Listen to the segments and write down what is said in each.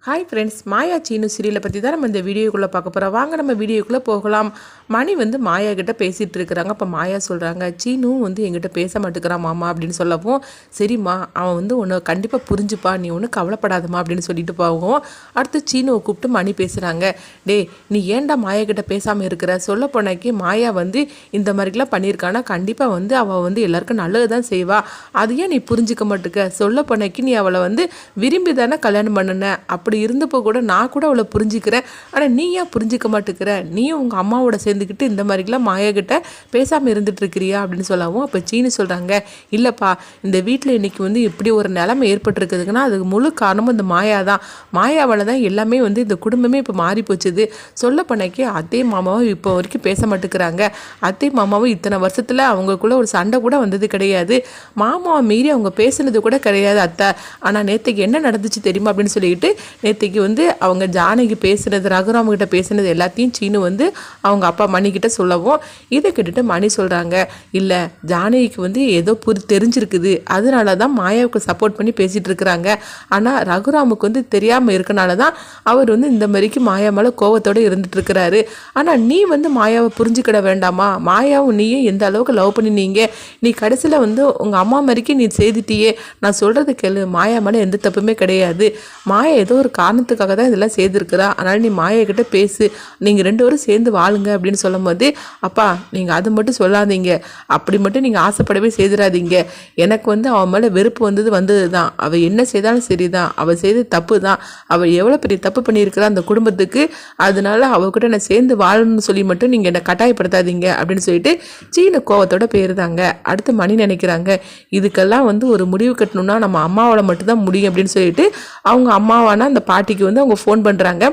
Hi friends, மாயா சீனு சீரியலை பற்றி தான் நம்ம இந்த வீடியோக்குள்ளே பார்க்க போகிறோம். வாங்க நம்ம வீடியோக்குள்ளே போகலாம். மணி வந்து மாயா கிட்ட பேசிகிட்டு இருக்கிறாங்க. அப்போ மாயா சொல்கிறாங்க, சீனும் வந்து எங்கிட்ட பேச மாட்டேங்கிறான் மாமா அப்படின்னு சொல்லவும், சரிம்மா அவன் வந்து உன்னை கண்டிப்பாக புரிஞ்சுப்பா, நீ ஒன்றும் கவலைப்படாதம்மா அப்படின்னு சொல்லிட்டு போவோம். அடுத்து சீனுவை கூப்பிட்டு மணி பேசுகிறாங்க. டே, நீ ஏன்டா மாயா கிட்ட பேசாமல் இருக்கிற? சொல்ல போனாக்கி மாயா வந்து இந்த மாதிரிலாம் பண்ணியிருக்கானா, கண்டிப்பாக வந்து அவள் வந்து எல்லாருக்கும் நல்லது தான் செய்வா. அது ஏன் நீ புரிஞ்சிக்க மாட்டுக்க? சொல்ல போனாக்கி நீ அவளை வந்து விரும்பி தானே கல்யாணம் பண்ணுன. அப்படி இருந்தப்போ கூட நான் கூட அவளை புரிஞ்சுக்கிறேன். ஆனால் நீ ஏன் புரிஞ்சிக்க மாட்டேங்கிற? நீயும் உங்கள் அம்மாவோட சேர்ந்துக்கிட்டு இந்த மாதிரிலாம் மாயா கிட்ட பேசாமல் இருந்துட்டு இருக்கிறியா அப்படின்னு சொல்லவும், அப்போ சீனு சொல்கிறாங்க, இல்லைப்பா, இந்த வீட்டில் இன்னைக்கு வந்து இப்படி ஒரு நிலைமை ஏற்பட்டிருக்குதுங்கன்னா அதுக்கு முழு காரணமும் இந்த மாயா தான். மாயாவால் தான் எல்லாமே வந்து இந்த குடும்பமே இப்போ மாறி போச்சுது. சொல்ல போனாக்கி அத்தை மாமாவும் இப்போ வரைக்கும் பேச மாட்டேங்கிறாங்க. அத்தை மாமாவும் இத்தனை வருஷத்தில் அவங்களுக்குள்ள ஒரு சண்டை கூட வந்தது கிடையாது. மாமாவை மீறி அவங்க பேசுனது கூட கிடையாது அத்தை. ஆனால் நேற்றுக்கு என்ன நடந்துச்சு தெரியுமா அப்படின்னு சொல்லிட்டு நேற்றுக்கு வந்து அவங்க ஜானகி பேசுனது, ரகுராமகிட்ட பேசுனது எல்லாத்தையும் சீனு வந்து அவங்க அப்பா மணிக்கிட்ட சொல்லவும், இதை கேட்டுட்டு மணி சொல்கிறாங்க, இல்லை ஜானகிக்கு வந்து ஏதோ தெரிஞ்சிருக்குது, அதனால தான் மாயாவுக்கு சப்போர்ட் பண்ணி பேசிகிட்டு இருக்கிறாங்க. ஆனால் ரகுராமுக்கு வந்து தெரியாமல் இருக்கனால தான் அவர் வந்து இந்த மாதிரிக்கு மாயா மேலே கோவத்தோடு இருந்துட்டு இருக்கிறாரு. ஆனால் நீ வந்து மாயாவை புரிஞ்சுக்கிட வேண்டாமா? மாயாவும் நீயும் எந்த அளவுக்கு லவ் பண்ணினீங்க, நீ கடைசியில் வந்து உங்கள் அம்மா மாதிரிக்கு நீ செய்துட்டியே. நான் சொல்கிறது கேளு, மாயா மேலே எந்த தப்புமே கிடையாது. மாயா ஏதோ ஒரு காரணத்துக்காக தான் இதெல்லாம் செய்திருக்கிறா. அதனால் நீ மாயா கிட்ட பேசு, நீங்கள் ரெண்டு பேரும் சேர்ந்து வாழுங்க அப்படின்னு சொல்லும் போது, அப்பா நீங்கள் அது மட்டும் சொல்லாதீங்க, அப்படி மட்டும் நீங்கள் ஆசைப்படவே செய்திடாதீங்க. எனக்கு வந்து அவன் மேலே வெறுப்பு வந்தது தான். அவள் என்ன செய்தாலும் சரி தான், அவள் செய்த தப்பு தான். அவள் எவ்வளோ பெரிய தப்பு பண்ணியிருக்கிறா அந்த குடும்பத்துக்கு, அதனால அவகிட்ட நான் சேர்ந்து வாழணும்னு சொல்லி மட்டும் நீங்கள் என்னை கட்டாயப்படுத்தாதீங்க அப்படின்னு சொல்லிட்டு சீன கோவத்தோட போயிருந்தாங்க. அடுத்து மணி நினைக்கிறாங்க, இதுக்கெல்லாம் வந்து ஒரு முடிவு கட்டணும்னா நம்ம அம்மாவோட மட்டும்தான் முடியும் அப்படின்னு சொல்லிட்டு அவங்க அம்மாவான அந்த பாட்டிக்கு வந்து அவங்க ஃபோன் பண்ணுறாங்க.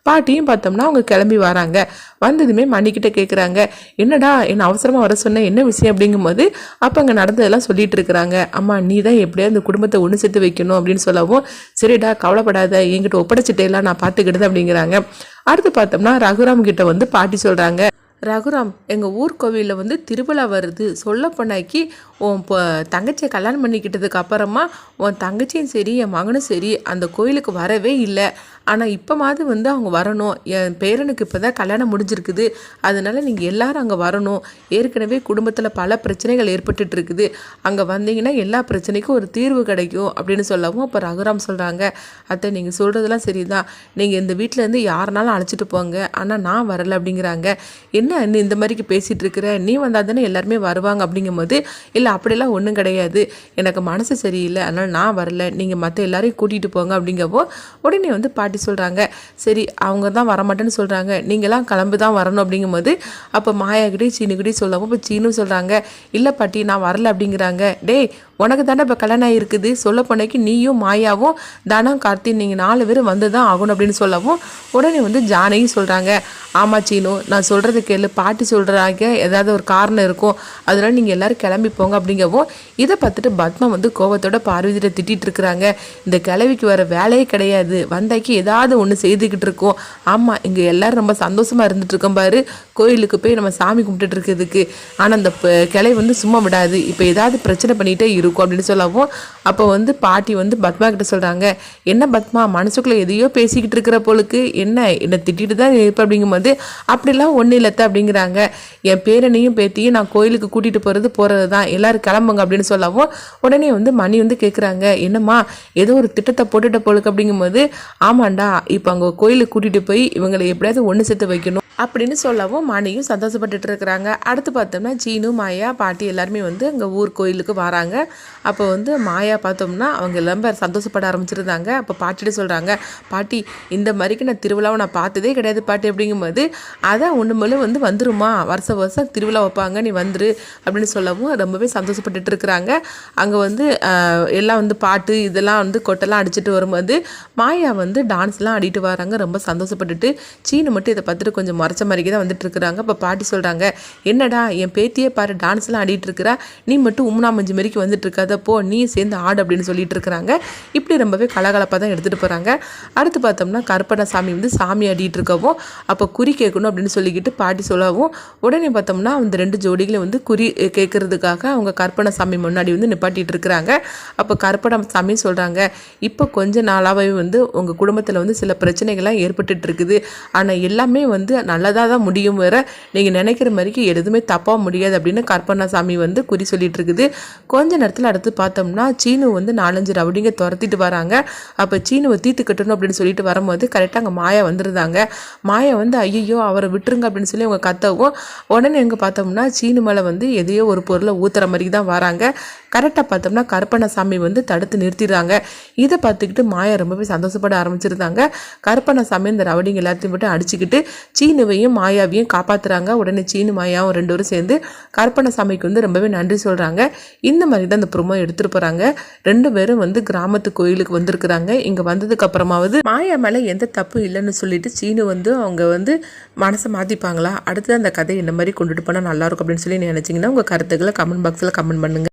பாட்டியும் பார்த்தோம்னா அவங்க கிளம்பி வராங்க. வந்ததுமே மணிக்கிட்ட கேட்குறாங்க, என்னடா என்ன அவசரமாக வர சொன்ன, என்ன விஷயம் அப்படிங்கும்போது அப்போ அங்கே நடந்ததெல்லாம் சொல்லிட்டு இருக்கிறாங்க. அம்மா நீ தான் எப்படியா இந்த குடும்பத்தை ஒன்று சேர்த்து வைக்கணும் அப்படின்னு சொல்லவும், சரிடா கவலைப்படாத, என்கிட்ட ஒப்படைச்சிட்டேலாம் நான் பார்த்துக்கிடுது அப்படிங்கிறாங்க. அடுத்து பார்த்தோம்னா ரகுராம் கிட்ட வந்து பாட்டி சொல்கிறாங்க, ரகுராம், எங்கள் ஊர் கோவிலில் வந்து திருவிழா வருது. சொல்ல போனாக்கி உன் தங்கச்சியை கல்யாணம் பண்ணிக்கிட்டதுக்கு அப்புறமா உன் தங்கச்சியும் சரி என் மகனும் சரி அந்த கோயிலுக்கு வரவே இல்லை. ஆனால் இப்போ மாதிரி வந்து அவங்க வரணும். என் பேரனுக்கு இப்போ தான் கல்யாணம் முடிஞ்சிருக்குது, அதனால் நீங்கள் எல்லோரும் அங்கே வரணும். ஏற்கனவே குடும்பத்தில் பல பிரச்சனைகள் ஏற்பட்டுட்டு இருக்குது. அங்கே வந்தீங்கன்னா எல்லா பிரச்சனைக்கும் ஒரு தீர்வு கிடைக்கும் அப்படின்னு சொல்லவும், அப்போ ரகுராம் சொல்கிறாங்க, அத்தை நீங்கள் சொல்கிறதெல்லாம் சரி தான், நீங்கள் இந்த வீட்டிலேருந்து யாருனாலும் அழைச்சிட்டு போங்க, ஆனால் நான் வரலை அப்படிங்கிறாங்க. என்ன இந்த மாதிரிக்கு பேசிகிட்டு இருக்கிற, நீ வந்தால் தானே எல்லாருமே வருவாங்க அப்படிங்கும்போது, இல்லை அப்படிலாம் ஒன்றும் கிடையாது, எனக்கு மனசு சரியில்லை, அதனால் நான் வரல, நீங்கள் மற்ற எல்லாரையும் கூட்டிகிட்டு போங்க அப்படிங்கப்போ உடனே வந்து பாட்டி சொல்கிறாங்க, சரி அவங்க தான் வரமாட்டேன்னு சொல்கிறாங்க, நீங்களாம் கிளம்பு தான் வரணும் அப்படிங்கும்போது அப்போ மாயாக்கிட்டே சீனுக்கிட்டே சொல்லவும், இப்போ சீனும் சொல்கிறாங்க, இல்லை பாட்டி நான் வரல அப்படிங்கிறாங்க. டேய், உனக்கு தானே இப்போ கல்யாணம் ஆகிருக்குது, சொல்ல போனக்கு நீயும் மாயாவும் தனம் கார்த்தி நீங்கள் 4 பேர் வந்து தான் ஆகணும் அப்படின்னு சொல்லவும், உடனே வந்து ஜானகி சொல்கிறாங்க, ஆமாம் சீனு நான் சொல்கிறது கேளு, பாட்டி சொல்கிறாங்க ஏதாவது ஒரு காரணம் இருக்கும், அதனால் நீங்கள் எல்லோரும் கிளம்பி போங்க அப்படிங்கவும், இதை பார்த்துட்டு பத்மா வந்து கோவத்தோட பார்வதியை திட்டிகிட்டு இருக்கிறாங்க. இந்த கிளவிக்கு வர வேலையே கிடையாது, வந்தாக்கி ஏதாவது ஒன்று செய்துக்கிட்டு இருக்கோம். ஆமாம், இங்கே எல்லோரும் ரொம்ப சந்தோஷமாக இருந்துட்டு இருக்கோம் பாரு, கோயிலுக்கு போய் நம்ம சாமி கும்பிட்டுட்டு இருக்கிறதுக்கு. ஆனால் அந்த கிளை வந்து சும்மா விடாது, இப்போ ஏதாவது பிரச்சனை பண்ணிகிட்டே இருக்கும் அப்படின்னு சொல்லவும், அப்போ வந்து பாட்டி வந்து பத்மா கிட்ட சொல்கிறாங்க, என்ன பத்மா மனசுக்குள்ளே எதையோ பேசிக்கிட்டு இருக்கிற போலுக்கு, என்னை திட்டிட்டு தான் இருப்பேன் அப்படிங்கும்போது, அப்படிலாம் ஒன்றும் இல்லத்த அப்படிங்கிறாங்க. என் பேரனையும் பேத்தியும் நான் கோயிலுக்கு கூட்டிகிட்டு போகிறது தான், எல்லோரும் கிளம்புங்க அப்படின்னு சொல்லவும், உடனே வந்து மணி வந்து கேட்குறாங்க, என்னம்மா ஏதோ ஒரு திட்டத்தை போட்டுட்ட போலுக்கு அப்படிங்கும்போது, ஆமாண்டா இப்போ அங்கே கோயிலுக்கு கூட்டிகிட்டு போய் இவங்களை எப்படியாவது ஒன்று சேர்த்து வைக்கணும் அப்படின்னு சொல்லவும் மணியும் சந்தோஷப்பட்டுட்டு இருக்கிறாங்க. அடுத்து பார்த்தோம்னா சீனு மாயா பாட்டி எல்லாருமே வந்து அங்கே ஊர் கோயிலுக்கு வராங்க. அப்போ வந்து மாயா பார்த்தோம்னா அவங்க ரொம்ப சந்தோஷப்பட ஆரம்பிச்சிருந்தாங்க. அப்போ பாட்டிட்டு சொல்கிறாங்க, பாட்டி இந்த மாதிரிக்கு நான் திருவிழாவை நான் பார்த்ததே கிடையாது பாட்டி அப்படிங்கும்போது, அதான் ஒன்று மேலே வந்து வந்துருமா, வருஷம் திருவிழா வைப்பாங்க, நீ வந்துரு அப்படின்னு சொல்லவும் ரொம்பவே சந்தோஷப்பட்டுட்டு இருக்கிறாங்க. அங்கே வந்து எல்லாம் வந்து பாட்டு இதெல்லாம் வந்து கொட்டெல்லாம் அடிச்சுட்டு வரும்போது மாயா வந்து டான்ஸ்லாம் ஆடிட்டு வராங்க, ரொம்ப சந்தோஷப்பட்டுட்டு. சீனு மட்டும் இதை பார்த்துட்டு கொஞ்சம் மறைச்ச மாதிரிக்கே தான் வந்துட்டு இருக்கிறாங்க. இப்போ பாட்டி சொல்கிறாங்க, என்னடா என் பேத்தியே பாரு டான்ஸ்லாம் ஆடிட்டு இருக்கிறா, நீ மட்டும் உம்னா மஞ்சு மாரிக்கு வந்துட்டு இருக்காத, போ நீ சேர்ந்து ஆடு அப்படின்னு சொல்லிட்டு இருக்கிறாங்க. இப்படி ரொம்பவே கலகலப்பாக தான் எடுத்துகிட்டு போகிறாங்க. அடுத்து பார்த்தோம்னா கருப்பண்ணசாமி வந்து சாமி ஆடிட்டு இருக்கவும் அப்போ குறி கேட்கணும் அப்படின்னு சொல்லிக்கிட்டு பாட்டி சொல்லவும் உடனே பார்த்தோம்னா அந்த 2 ஜோடிகளை வந்து குறி கேட்கறதுக்காக அவங்க கருப்பண்ணசாமி முன்னாடி வந்து நிப்பாட்டிட்டு இருக்கிறாங்க. அப்போ கருப்பண்ணசாமி சொல்கிறாங்க, இப்போ கொஞ்ச நாளாகவே வந்து உங்கள் குடும்பத்தில் வந்து சில பிரச்சனைகள்லாம் ஏற்பட்டுட்டு இருக்குது. ஆனால் எல்லாமே வந்து நல்லதாக தான் முடியும், வேற நீங்கள் நினைக்கிற மாதிரிக்கு எதுவுமே தப்பாக முடியாது அப்படின்னு கருப்பண்ணசாமி வந்து குறி சொல்லிட்டு இருக்குது. கொஞ்ச நேரத்தில் அடுத்து பார்த்தோம்னா சீனு வந்து 4-5 ரவுடிங்க துரத்திட்டு வராங்க. அப்போ சீனுவை தீர்த்து கட்டணும் அப்படின்னு சொல்லிட்டு வரும்போது கரெக்டாக அங்கே மாயா வந்துருந்தாங்க. மாயா வந்து ஐயோ அவரை விட்டுருங்க அப்படின்னு சொல்லி அவங்க கத்தவும் உடனே எங்கே பார்த்தோம்னா சீனு மேலே வந்து எதையோ ஒரு பொருளை ஊற்றுற மாதிரி தான் வராங்க. கரெக்டாக பார்த்தோம்னா கருப்பண்ணசாமி வந்து தடுத்து நிறுத்திடுறாங்க. இதை பார்த்துக்கிட்டு மாயா ரொம்பவே சந்தோஷப்பட ஆரம்பிச்சிருந்தாங்க. கருப்பண்ணசாமி இந்த ரவுடிங்க எல்லாத்தையும் மட்டும் அடிச்சுக்கிட்டு சீனுவையும் மாயாவையும் காப்பாற்றுறாங்க. உடனே சீனு மாயாவும் 2 பேரும் சேர்ந்து கருப்பண்ணசாமிக்கு வந்து ரொம்பவே நன்றி சொல்கிறாங்க. இந்த மாதிரி தான் இந்த ப்ரோமோ எடுத்துகிட்டு போகிறாங்க. 2 பேரும் வந்து கிராமத்து கோயிலுக்கு வந்திருக்கிறாங்க. இங்கே வந்ததுக்கு அப்புறமாவது மாயா மேலே எந்த தப்பு இல்லைன்னு சொல்லிட்டு சீனு வந்து அவங்க வந்து மனசை மாற்றிப்பாங்களா? அடுத்து அந்த கதை என்ன மாதிரி கொண்டுட்டு போனால் நல்லாயிருக்கும் அப்படின்னு சொல்லி நினச்சிங்கன்னா உங்கள் கருத்துக்களை கமெண்ட் பாக்ஸில் கமெண்ட் பண்ணுங்கள்.